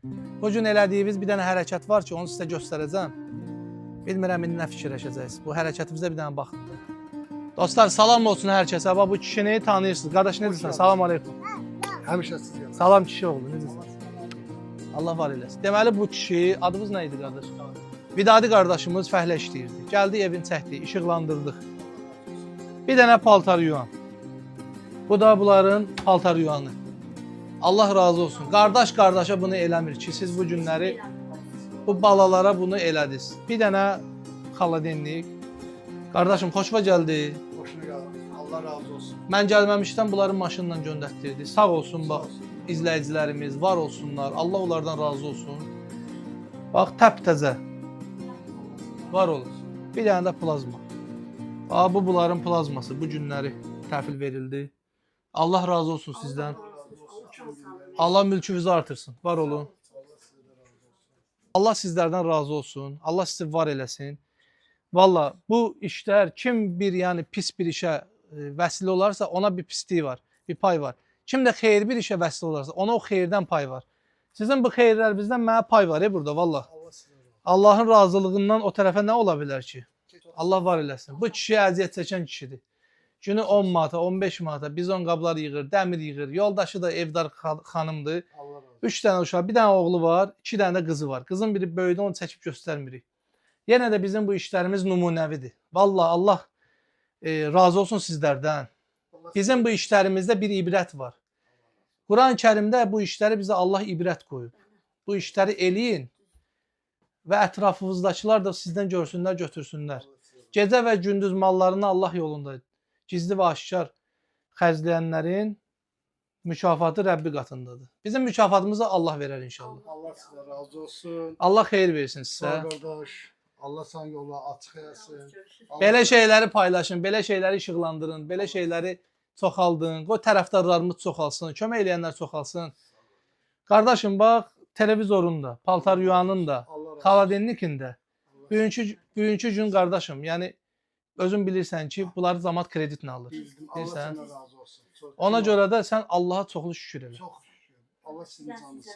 Bu gün elədiyimiz bir dənə hərəkət var ki, onu sizə göstərəcəm. Bilmirəm, indi nə fikirləşəcəksiniz. Bu hərəkətimizə bir dənə baxın. Dostlar, salam olsun hər kəsə. Bu kişini tanıyırsınız. Qardaş, necəsən? Salam aleykum. Həmişə siz yanınızda. Salam kişi oğlu, necəsən? Allah var eləsin. Deməli, bu kişi, adımız nə idi qardaş? Vidadi qardaşımız fəhlə işləyirdi. Gəldi, evini çəkdi, işıqlandırdıq. Bir dənə paltar yuyan. Bu da bunların paltar yuyanı. Allah razı olsun. Qardaş qardaşa bunu eləmir ki, siz bu günləri bu balalara bunu elədiniz. Bir dənə xaladenlik. Qardaşım, xoşva gəldi. Hoşuna gəldi. Allah razı olsun. Mən gəlməmişdən bunların maşınla göndərtdirdi. Sağ olsun, bax, izləyicilərimiz var olsunlar. Allah onlardan razı olsun. Bax, təptəzə. Var olun. Bir dənə də plazma. Bax, bu bunların plazması. Bu günləri təhvil verildi. Allah razı olsun sizdən. Allah mülkünüzü artırsın. Var olun. Allah sizlərdən razı olsun. Allah sizi var eləsin. Valla bu işlər kim bir yəni pis bir işə vəsilə olarsa ona bir pisliyi var, bir pay var. Kim də xeyir bir işə vəsilə olarsa ona o xeyirdən pay var. Sizin bu xeyirlərinizdən mənə pay var burada valla. Allahın razılığından o tərəfə nə ola bilər ki? Allah var eləsin. Bu kişi əziyyət çəkən kişidir. Günü 10 manata, 15 manata bizon qablar yığır, dəmir yığır. Yoldaşı da evdar xanımdır. 3 dənə uşaq, bir dənə oğlu var, 2 dənə də qızı var. Qızın biri böyüdü, onu çəkib göstərmirik. Yenə də bizim bu işlərimiz nümunəvidir. Vallahi Allah razı olsun sizlərdən. Bizim bu işlərimizdə bir ibrət var. Quran-ı Kərimdə bu işləri bizə Allah ibrət qoyub. Bu işləri eləyin və ətrafınızdakılar da sizdən görsünlər, götürsünlər. Gecə və gündüz mallarını Allah yolunda gizli və aşkar xərcləyənlərin mükafatı Rəbbi qatındadır. Bizim mükafatımızı Allah verər inşallah. Allah sizə razı olsun. Allah xeyir versin sizə. Sağ qardaş. Allah sən yola açıq eləsin. Belə şeyləri paylaşın, belə şeyləri işıqlandırın, belə şeyləri çoxaldın. Qoy tərəfdarlarımız çoxalsın, kömək eləyənlər çoxalsın. Qardaşım, bax, televizorun da, paltar yuyanın da, xaladenlikin də. Bugünkü gün qardaşım, yəni özün bilirsən ki, bunları cəmaət kreditlə alır. Allah sənə razı olsun. Ona görə də sən Allaha çoxlu şükür elə. Çox şükür. Allah sizin canınızı.